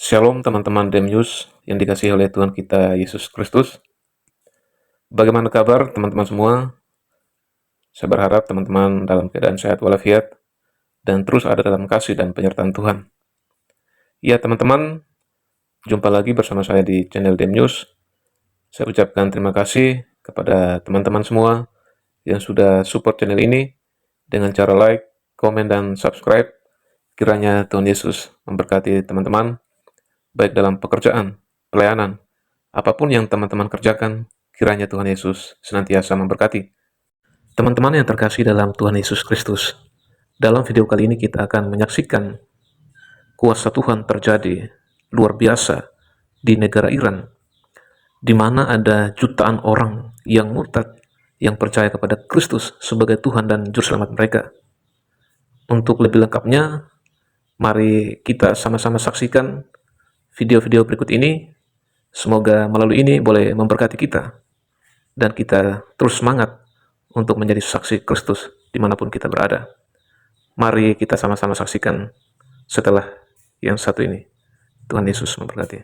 Shalom teman-teman Demyus yang dikasihi oleh Tuhan kita Yesus Kristus. Bagaimana kabar teman-teman semua? Saya berharap teman-teman dalam keadaan sehat walafiat dan terus ada dalam kasih dan penyertaan Tuhan. Ya teman-teman, jumpa lagi bersama saya di channel Demyus. Saya ucapkan terima kasih kepada teman-teman semua yang sudah support channel ini dengan cara like, komen, dan subscribe. Kiranya Tuhan Yesus memberkati teman-teman, baik dalam pekerjaan, pelayanan, apapun yang teman-teman kerjakan, kiranya Tuhan Yesus senantiasa memberkati. Teman-teman yang terkasih dalam Tuhan Yesus Kristus, dalam video kali ini kita akan menyaksikan kuasa Tuhan terjadi luar biasa di negara Iran, di mana ada jutaan orang yang murtad, yang percaya kepada Kristus sebagai Tuhan dan Juru Selamat mereka. Untuk lebih lengkapnya, mari kita sama-sama saksikan video-video berikut ini. Semoga melalui ini boleh memberkati kita, dan kita terus semangat untuk menjadi saksi Kristus dimanapun kita berada. Mari kita sama-sama saksikan setelah yang satu ini. Tuhan Yesus memberkati.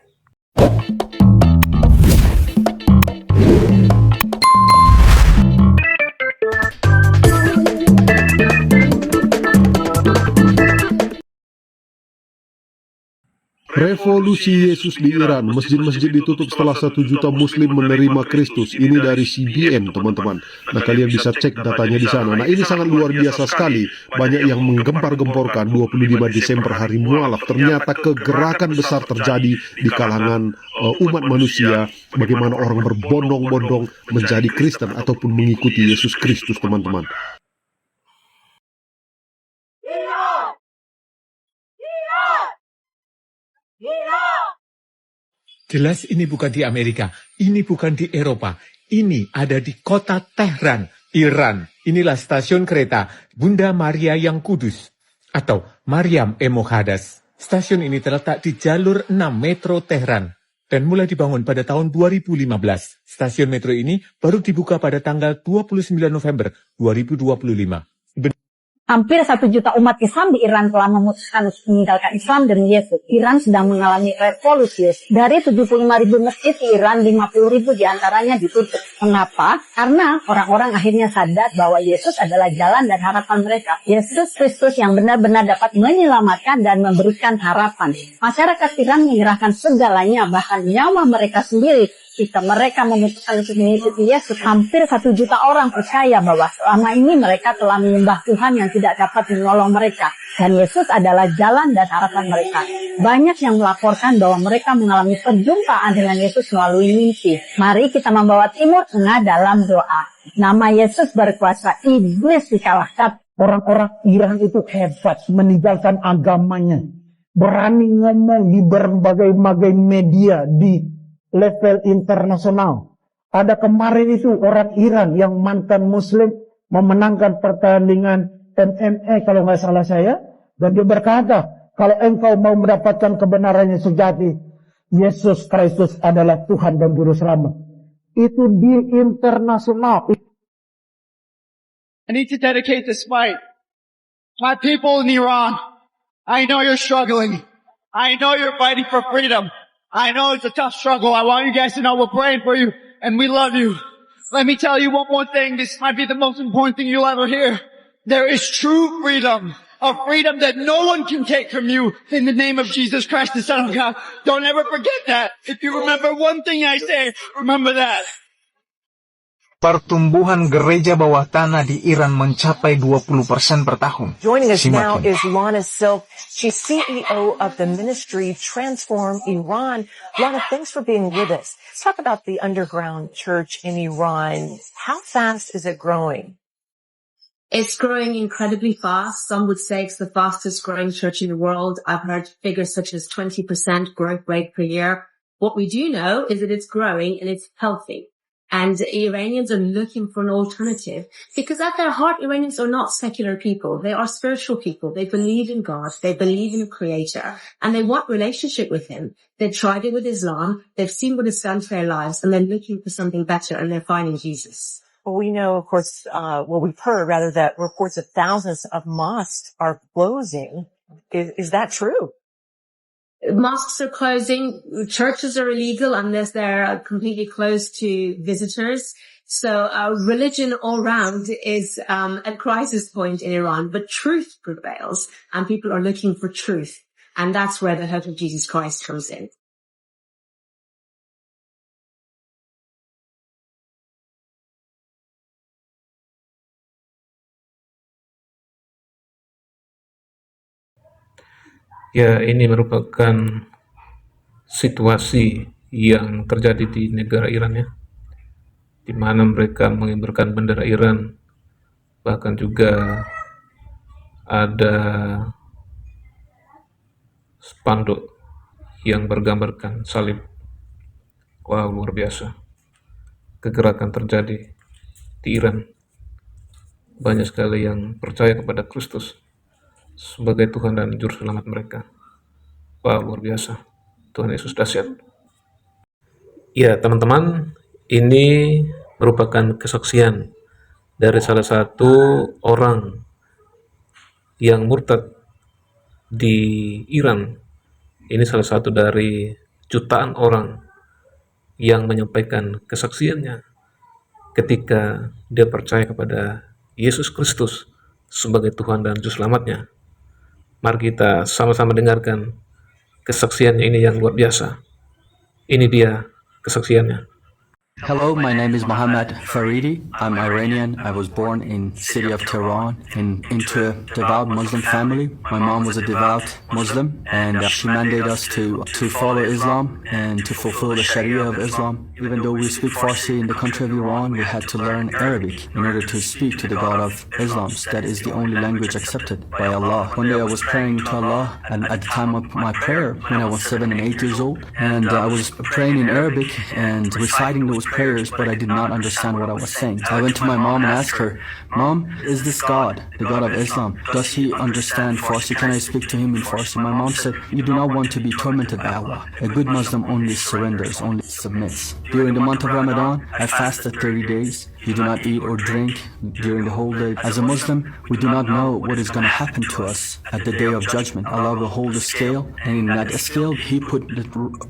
Revolusi Yesus di Iran, masjid-masjid ditutup setelah 1 juta muslim menerima Kristus. Ini dari CBN, teman-teman. Nah, kalian bisa cek datanya di sana. Nah, ini sangat luar biasa sekali. Banyak yang menggempar-gemporkan 25 Desember hari mualaf. Ternyata kegerakan besar terjadi di kalangan umat manusia. Bagaimana orang berbondong-bondong menjadi Kristen ataupun mengikuti Yesus Kristus, teman-teman. Jelas ini bukan di Amerika, ini bukan di Eropa, ini ada di kota Tehran, Iran. Inilah stasiun kereta Bunda Maria yang Kudus atau Maryam Muqaddas. Stasiun ini terletak di jalur 6 metro Tehran dan mulai dibangun pada tahun 2015. Stasiun metro ini baru dibuka pada tanggal 29 November 2025. Hampir 1 juta umat Islam di Iran telah memutuskan untuk meninggalkan Islam demi Yesus. Iran sedang mengalami revolusi. Dari 75.000 masjid di Iran, 50.000 diantaranya ditutup. Mengapa? Karena orang-orang akhirnya sadar bahwa Yesus adalah jalan dan harapan mereka. Yesus Kristus yang benar-benar dapat menyelamatkan dan memberikan harapan. Masyarakat Iran menyerahkan segalanya, bahkan nyawa mereka sendiri. Jika mereka memutuskan untuk mengikuti Yesus, hampir 1 juta orang percaya bahwa selama ini mereka telah menyembah Tuhan yang tidak dapat menolong mereka. Dan Yesus adalah jalan dan harapan mereka. Banyak yang melaporkan bahwa mereka mengalami perjumpaan dengan Yesus melalui mimpi. Mari kita membawa Timur Tengah dalam doa. Nama Yesus berkuasa, iblis dikalahkan. Orang-orang Iran itu hebat, meninggalkan agamanya. Berani ngomong di berbagai media, di level internasional. Ada kemarin itu orang Iran yang mantan muslim memenangkan pertandingan MMA kalau nggak salah saya. Dan dia berkata, kalau engkau mau mendapatkan kebenaran yang sejati, Yesus Kristus adalah Tuhan dan Juru Selamat. Itu di internasional. I need to dedicate this fight. My people in Iran, I know you're struggling. I know you're fighting for freedom. I know it's a tough struggle. I want you guys to know we're praying for you and we love you. Let me tell you one more thing. This might be the most important thing you'll ever hear. There is true freedom. A freedom that no one can take from you in the name of Jesus Christ, the Son of God. Don't ever forget that. If you remember one thing I say, remember that. Pertumbuhan gereja bawah tanah di Iran mencapai 20% per tahun. Joining us now is Lana Silk. She's CEO of the ministry Transform Iran. Lana, thanks for being with us. Let's talk about the underground church in Iran. How fast is it growing? It's growing incredibly fast. Some would say it's the fastest growing church in the world. I've heard figures such as 20% growth rate per year. What we do know is that it's growing and it's healthy. And Iranians are looking for an alternative because at their heart, Iranians are not secular people. They are spiritual people. They believe in God. They believe in a creator and they want relationship with him. They've tried it with Islam. They've seen what it's done to their lives and they're looking for something better and they're finding Jesus. Well, we know, of course, we've heard rather that reports of thousands of mosques are closing. Is that true? Mosques are closing, churches are illegal unless they're completely closed to visitors. So religion all round is at crisis point in Iran, but truth prevails and people are looking for truth. And that's where the hope of Jesus Christ comes in. Ya, ini merupakan situasi yang terjadi di negara Iran ya, di mana mereka mengibarkan bendera Iran, bahkan juga ada spanduk yang bergambarkan salib. Wow, luar biasa. Kegerakan terjadi di Iran. Banyak sekali yang percaya kepada Kristus sebagai Tuhan dan Juru Selamat mereka. Wow, luar biasa. Tuhan Yesus dahsyat. Ya, teman-teman, ini merupakan kesaksian dari salah satu orang yang murtad di Iran. Ini salah satu dari jutaan orang yang menyampaikan kesaksiannya ketika dia percaya kepada Yesus Kristus sebagai Tuhan dan Juru Selamatnya. Mari kita sama-sama dengarkan kesaksiannya ini yang luar biasa. Ini dia kesaksiannya. Hello, my name is Mohammad Faridi. I'm Iranian. I was born in city of Tehran into a devout Muslim family. My mom was a devout Muslim, and she mandated us to follow Islam and to fulfill the Sharia of Islam. Even though we speak Farsi in the country of Iran, we had to learn Arabic in order to speak to the God of Islam. That is the only language accepted by Allah. One day I was praying to Allah, and at the time of my prayer, when I was 7 and 8 years old, and I was praying in Arabic and reciting those prayers, but I did not understand what I was saying. I went to my mom and asked her, "Mom, is this God, the God of Islam? Does he understand Farsi? Can I speak to him in Farsi?" My mom said, "You do not want to be tormented by Allah. A good Muslim only surrenders, only submits." During the month of Ramadan, I fasted 30 days. You do not eat or drink during the whole day. As a Muslim, we do not know what is going to happen to us at the day of judgment. Allah will hold a scale, and in that scale, He put the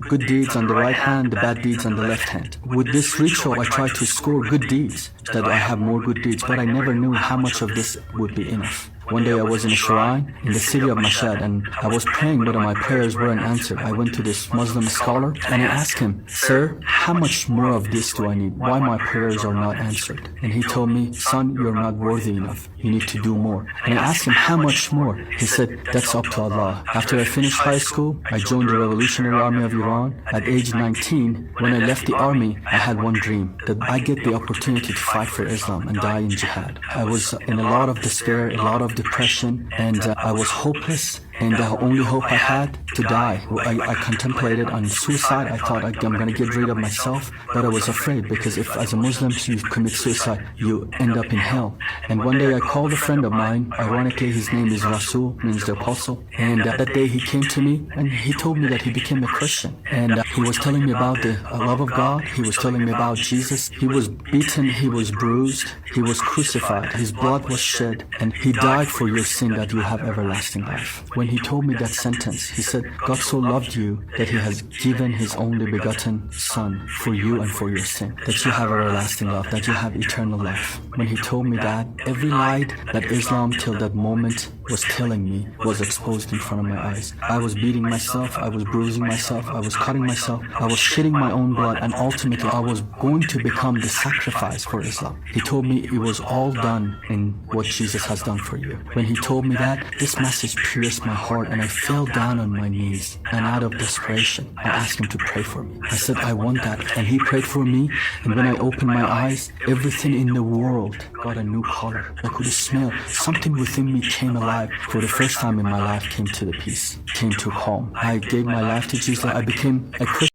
good deeds on the right hand, the bad deeds on the left hand. With this ritual, I try to score good deeds, that I have more good deeds, but I never knew how much of this would be enough. One day I was in a shrine in the city of Mashhad, and I was praying, but my prayers weren't answered. I went to this Muslim scholar and I asked him, "Sir, how much more of this do I need? Why my prayers are not answered?" And he told me, "Son, you're not worthy enough. You need to do more." And I asked him, "How much more?" He said, "That's up to Allah." After I finished high school, I joined the Revolutionary Army of Iran. At age 19, when I left the army, I had one dream, that I get the opportunity to fight for Islam and die in jihad. I was in a lot of despair, a lot of depression, and I was hopeless, and the only hope I had to die. I contemplated on suicide. I thought I'm going to get rid of myself, but I was afraid, because if as a Muslim you commit suicide, you end up in hell. And one day I called a friend of mine, ironically his name is Rasul, means the apostle, and that day he came to me and he told me that he became a Christian, and he was telling me about the love of God. He was telling me about Jesus. He was beaten, he was bruised, he was crucified, his blood was shed, and he died for your sin that you have everlasting life. When he told me that sentence, he said, "God so loved you that he has given his only begotten son for you and for your sin, that you have everlasting love, that you have eternal life." When he told me that, every lie that Islam till that moment was telling me was exposed in front of my eyes. I was beating myself, I was bruising myself, I was cutting myself, I was shedding my own blood, and ultimately I was going to become the sacrifice for Islam. He told me it was all done in what Jesus has done for you. When he told me that, this message pierced my heart, and I fell down on my knees, and out of desperation, I asked him to pray for me. I said, "I want that," and he prayed for me, and when I opened my eyes, everything in the world got a new color. I could smell something within me came alive. For the first time in my life came to the peace, came to calm. I gave my life to Jesus. I became a Christian.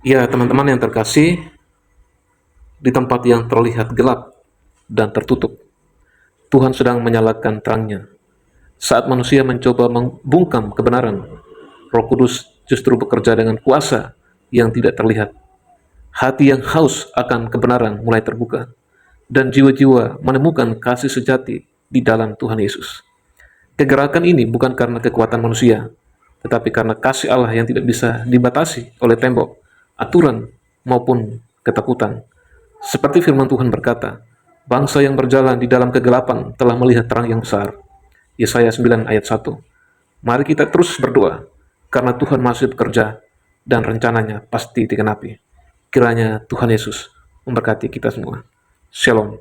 Ya, teman-teman yang terkasih, di tempat yang terlihat gelap dan tertutup, Tuhan sedang menyalakan terangnya. Saat manusia mencoba membungkam kebenaran, Roh Kudus justru bekerja dengan kuasa yang tidak terlihat. Hati yang haus akan kebenaran mulai terbuka, dan jiwa-jiwa menemukan kasih sejati di dalam Tuhan Yesus. Kegerakan ini bukan karena kekuatan manusia, tetapi karena kasih Allah yang tidak bisa dibatasi oleh tembok, aturan, maupun ketakutan. Seperti firman Tuhan berkata, bangsa yang berjalan di dalam kegelapan telah melihat terang yang besar. Yesaya 9 ayat 1. Mari kita terus berdoa, karena Tuhan masih bekerja dan rencananya pasti digenapi. Kiranya Tuhan Yesus memberkati kita semua. Shalom.